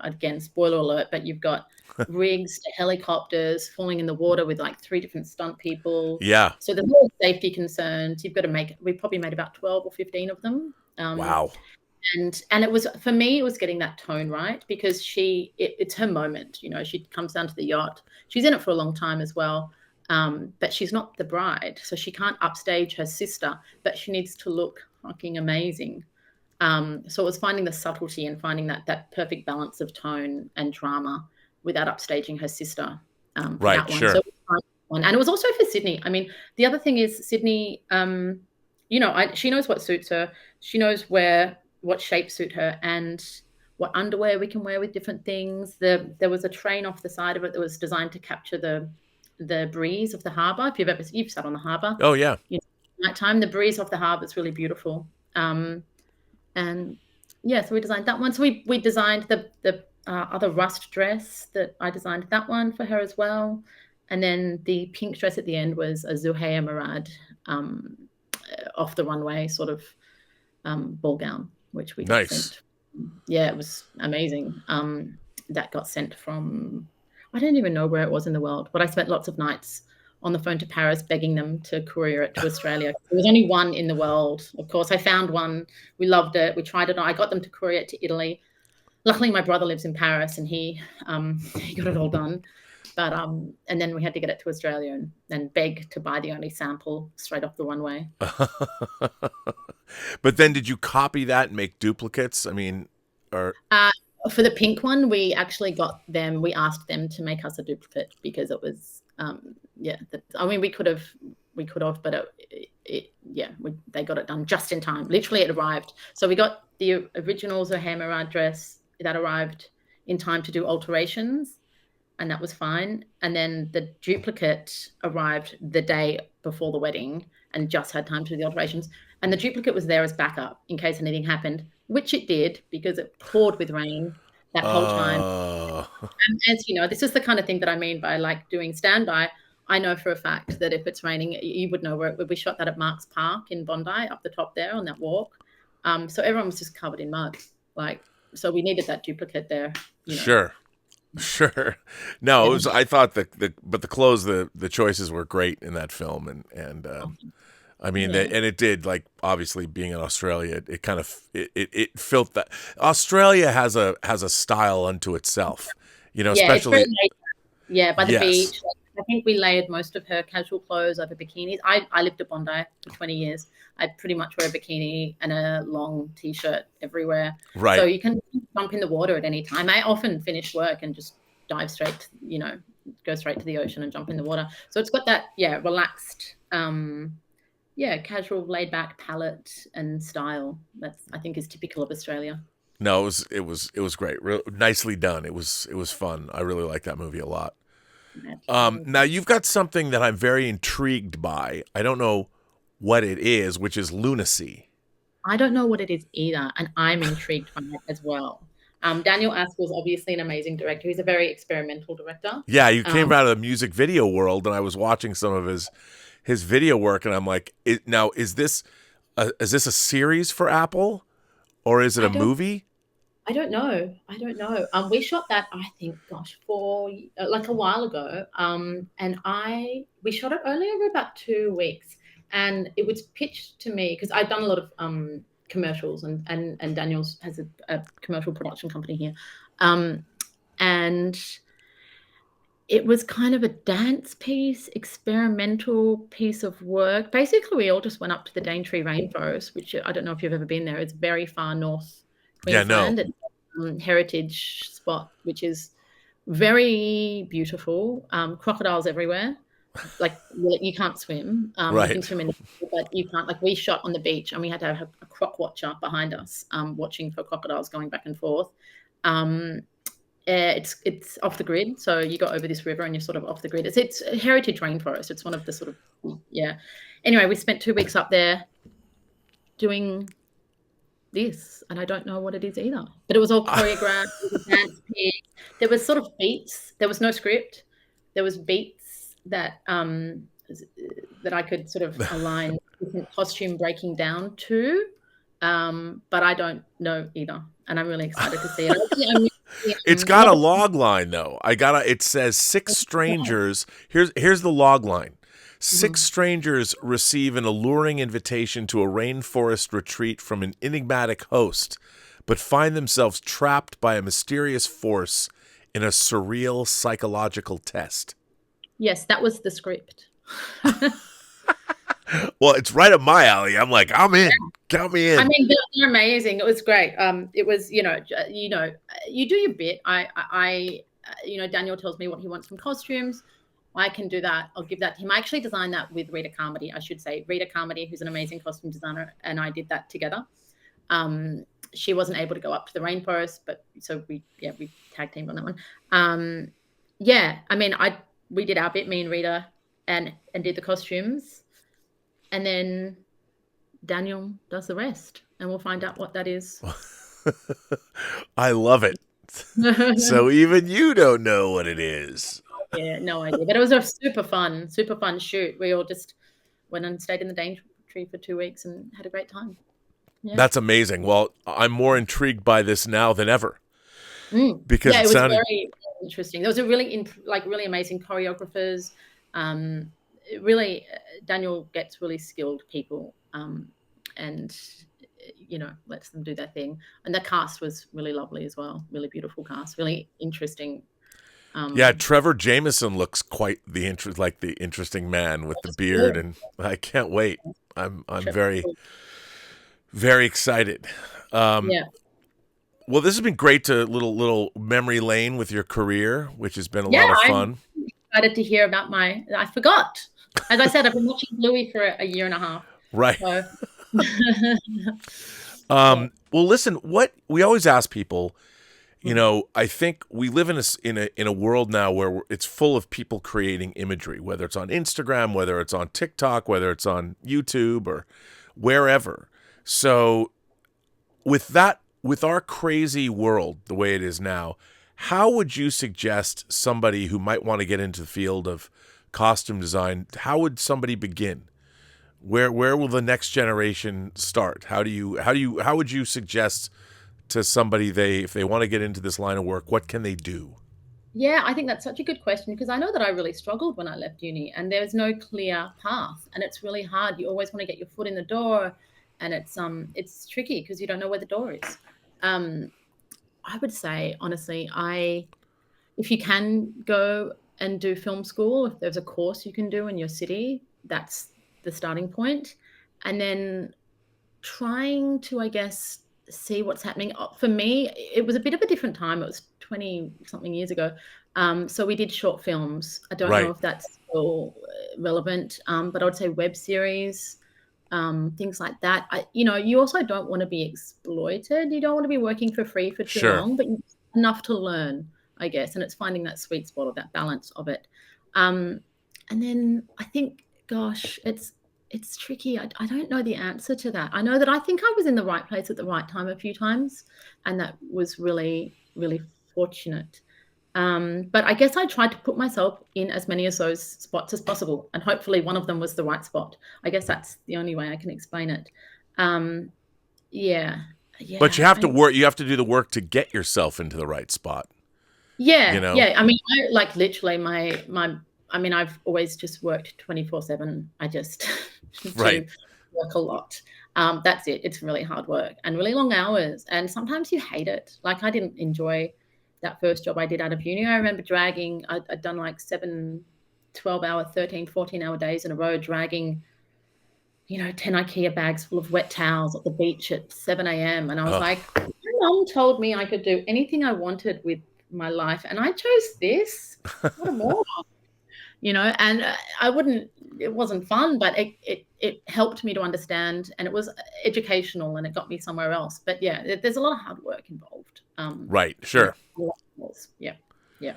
again, spoiler alert, but you've got rigs to helicopters falling in the water with 3 different stunt people. Yeah. So there's more safety concerns. You've got to we probably made about 12 or 15 of them. Wow. And it was, for me, it was getting that tone right, because it's her moment. She comes down to the yacht. She's in it for a long time as well. But she's not the bride, so she can't upstage her sister, but she needs to look fucking amazing. So it was finding the subtlety and finding that perfect balance of tone and drama without upstaging her sister. Right, that one. sure. So and it was also for Sydney. I mean, the other thing is Sydney, she knows what suits her. She knows what shapes suit her and what underwear we can wear with different things. There was a train off the side of it that was designed to capture the breeze of the harbour. If you've sat on the harbour. Oh yeah. Nighttime, the breeze off the harbour is really beautiful. So we designed that one. So we designed the other rust dress that I designed that one for her as well. And then the pink dress at the end was a Zuhair Murad off the runway sort of ball gown, which we sent. Yeah, it was amazing. That got sent from, I don't even know where it was in the world, but I spent lots of nights on the phone to Paris begging them to courier it to Australia. There was only one in the world. Of course, I found one. We loved it. We tried it on. I got them to courier it to Italy. Luckily, my brother lives in Paris and he got it all done. But and then we had to get it to Australia and beg to buy the only sample straight off the one-way. But then did you copy that and make duplicates? I mean, or... For the pink one, we actually got them. We asked them to make us a duplicate because it was, we could have, but they got it done just in time. Literally, it arrived. So we got the original Mirrah dress that arrived in time to do alterations, and that was fine. And then the duplicate arrived the day before the wedding and just had time to do the alterations. And the duplicate was there as backup in case anything happened, which it did because it poured with rain that whole time. And as you know, this is the kind of thing that I mean by like doing standby. I know for a fact that if it's raining, you would know where we shot that at Marks Park in Bondi, up the top there on that walk. So everyone was just covered in mud. So we needed that duplicate there. Sure. No, it was. I thought but the clothes, the choices were great in that film, and I mean, and it did, like, obviously being in Australia, it kind of it felt that Australia has a style unto itself, especially by the beach. I think we layered most of her casual clothes over bikinis. I lived at Bondi for 20 years. I pretty much wear a bikini and a long t-shirt everywhere. Right. So you can jump in the water at any time. I often finish work and just dive straight, go straight to the ocean and jump in the water. So it's got that, relaxed, casual, laid back palette and style that's, I think, is typical of Australia. No, it was great. Nicely done. It was fun. I really like that movie a lot. Now you've got something that I'm very intrigued by. I don't know what it is, which is lunacy. I don't know what it is either, and I'm intrigued by it as well. Daniel Aspel is obviously an amazing director. He's a very experimental director. Yeah, you came out of the music video world, and I was watching some of his video work, and I'm like, is this a series for Apple, or is it a movie? I don't know. We shot that, I think, for like a while ago. And we shot it only over about 2 weeks. And it was pitched to me because I'd done a lot of commercials and Daniel's has a commercial production company here. And it was kind of a dance piece, experimental piece of work. Basically, we all just went up to the Daintree Rainforest, which I don't know if you've ever been there. It's very far north Queensland. Yeah, no. It's a heritage spot, which is very beautiful. Crocodiles everywhere. Like, you can't swim. Right. You can swim in the pool, but you can't. Like, we shot on the beach and we had to have a croc watcher behind us, watching for crocodiles going back and forth. It's off the grid, so you go over this river and you're sort of off the grid. It's a heritage rainforest. It's one of the sort of Anyway, we spent 2 weeks up there doing this, and I don't know what it is either. But it was all choreographed. It was a dance piece. There was sort of beats. There was no script. There was beats that I could sort of align different costume breaking down to, but I don't know either, and I'm really excited to see it. It's got a log line though. It says 6 strangers. Here's the log line. 6 strangers receive an alluring invitation to a rainforest retreat from an enigmatic host, but find themselves trapped by a mysterious force in a surreal psychological test. Yes, that was the script. Well, it's right up my alley. I'm like, I'm in. Count me in. I mean, they're amazing. It was great. It was, you do your bit. I Daniel tells me what he wants from costumes. I can do that. I'll give that to him. I actually designed that with Rita Carmody, I should say. Rita Carmody, who's an amazing costume designer, and I did that together. She wasn't able to go up to the rainforest, but so we tag teamed on that one. I mean, we did our bit, me and Rita, and did the costumes, and then Daniel does the rest, and we'll find out what that is. I love it. So even you don't know what it is. Yeah, no idea. But it was a super fun shoot. We all just went and stayed in the Daintree for 2 weeks and had a great time. Yeah. That's amazing. Well, I'm more intrigued by this now than ever. Because it was very interesting. There was a really amazing choreographers. it really, Daniel gets really skilled people, and lets them do their thing. And the cast was really lovely as well. Really beautiful cast, really interesting. Yeah, Trevor Jameson looks quite the interesting man with the beard, and I can't wait. I'm very, very excited. Yeah. Well, this has been great to little memory lane with your career, which has been a lot of fun. I'm excited to hear about I forgot. As I said, I've been watching Bluey for a year and a half. Right. So. Well, listen, what we always ask people, I think we live in a world now where it's full of people creating imagery, whether it's on Instagram, whether it's on TikTok, whether it's on YouTube or wherever. So with our crazy world, the way it is now, how would you suggest somebody who might want to get into the field of costume design, how would somebody begin? Where will the next generation start? How would you suggest to somebody if they want to get into this line of work, what can they do? Yeah, I think that's such a good question, because I know that I really struggled when I left uni, and there's no clear path, and it's really hard. You always want to get your foot in the door, and it's tricky because you don't know where the door is. I would say, honestly, if you can go and do film school, if there's a course you can do in your city, that's the starting point. And then trying to, I guess, see what's happening. For me, it was a bit of a different time. It was 20 something years ago. So we did short films. I don't know if that's still relevant, but I would say web series, things like that. You also don't want to be exploited. You don't want to be working for free for too long, but enough to learn, I guess. And it's finding that sweet spot or that balance of it. And then I think, gosh, it's tricky. I don't know the answer to that. I know that I think I was in the right place at the right time a few times, and that was really, really fortunate. But I guess I tried to put myself in as many of those spots as possible, and hopefully one of them was the right spot. I guess that's the only way I can explain it. Yeah. But you have to work. You have to do the work to get yourself into the right spot. Yeah. Yeah. I mean, literally I've always just worked 24/7. I just work a lot. That's it. It's really hard work and really long hours. And sometimes you hate it. Like, I didn't enjoy that first job I did out of uni. I remember I'd done like 7, 12-hour, 13, 14-hour days in a row, dragging, 10 IKEA bags full of wet towels at the beach at 7 a.m. And I was like, my mom told me I could do anything I wanted with my life, and I chose this. What a moron. And it wasn't fun, but it helped me to understand, and it was educational, and it got me somewhere else. But yeah, there's a lot of hard work involved. Right. Sure. Yeah. Yeah.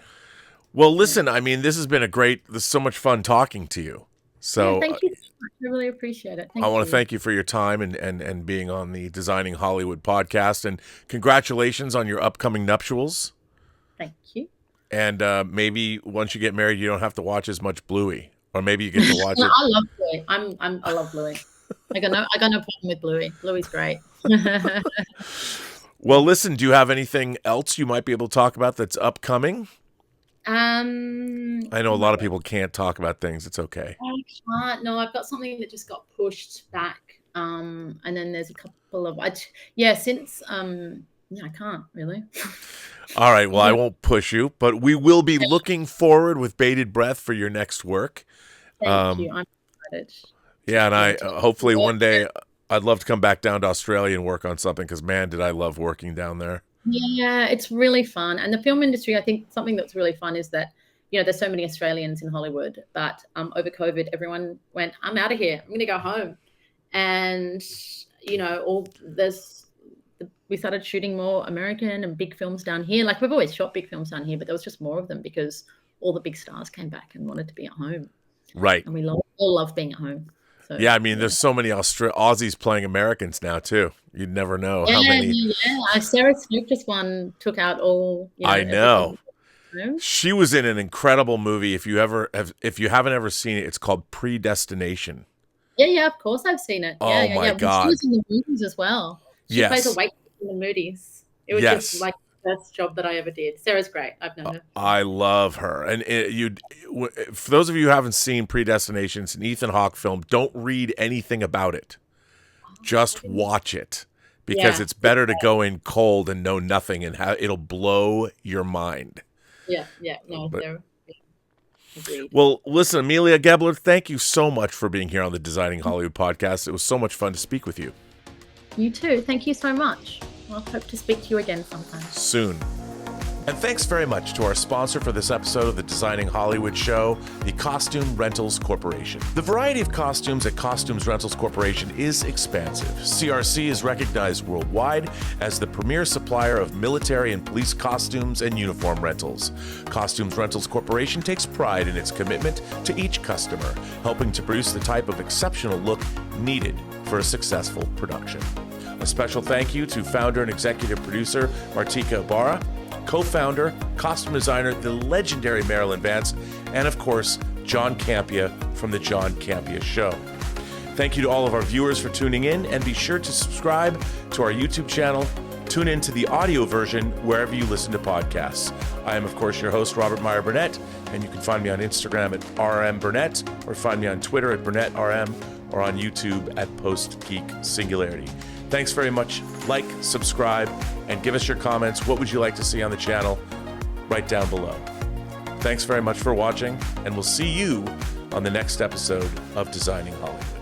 Well, listen, I mean, this has been this so much fun talking to you. So thank you so much. I really appreciate it. I want to thank you for your time and being on the Designing Hollywood podcast, and congratulations on your upcoming nuptials. Thank you. And maybe once you get married, you don't have to watch as much Bluey, or maybe you get to watch it. I love Bluey. I love Bluey. I got no problem with Bluey. Bluey's great. Well, listen, do you have anything else you might be able to talk about that's upcoming? I know a lot of people can't talk about things. It's okay. I can't. No, I've got something that just got pushed back. And then there's a couple of I can't really. All right. Well, I won't push you, but we will be looking forward with bated breath for your next work. Thank you. I'm excited. Yeah, and I hopefully one day I'd love to come back down to Australia and work on something, because man, did I love working down there. Yeah, it's really fun. And the film industry, I think something that's really fun is that, there's so many Australians in Hollywood, but over COVID, everyone went, I'm out of here. I'm going to go home. And, we started shooting more American and big films down here. Like, we've always shot big films down here, but there was just more of them because all the big stars came back and wanted to be at home. Right. And we all love being at home. So, yeah, I mean, there's so many Aussies playing Americans now too. You'd never know how many. Yeah, Sarah Snook just took out all. I know. She was in an incredible movie. If you haven't ever seen it, it's called Predestination. Yeah, of course I've seen it. My God. She was in the movies as well. She plays a waitress in the Moody's. It was just like first job that I ever did. Sarah's great. I've known her. I love her. And for those of you who haven't seen Predestination, it's an Ethan Hawke film. Don't read anything about it. Just watch it, because it's better to go in cold and know nothing, and it'll blow your mind. Yeah. No, Sarah. Agreed. Well, listen, Amelia Gebler, thank you so much for being here on the Designing Hollywood podcast. It was so much fun to speak with you. You too. Thank you so much. I'll hope to speak to you again sometime. Soon. And thanks very much to our sponsor for this episode of the Designing Hollywood show, the Costume Rentals Corporation. The variety of costumes at Costumes Rentals Corporation is expansive. CRC is recognized worldwide as the premier supplier of military and police costumes and uniform rentals. Costumes Rentals Corporation takes pride in its commitment to each customer, helping to produce the type of exceptional look needed for a successful production. A special thank you to founder and executive producer Martika Ibarra, co-founder, costume designer, the legendary Marilyn Vance, and of course, John Campea from The John Campea Show. Thank you to all of our viewers for tuning in, and be sure to subscribe to our YouTube channel. Tune in to the audio version wherever you listen to podcasts. I am, of course, your host, Robert Meyer Burnett, and you can find me on Instagram at rmburnett, or find me on Twitter at BurnettRM, or on YouTube at PostGeek Singularity. Thanks very much. Like, subscribe, and give us your comments. What would you like to see on the channel? Right down below. Thanks very much for watching, and we'll see you on the next episode of Designing Hollywood.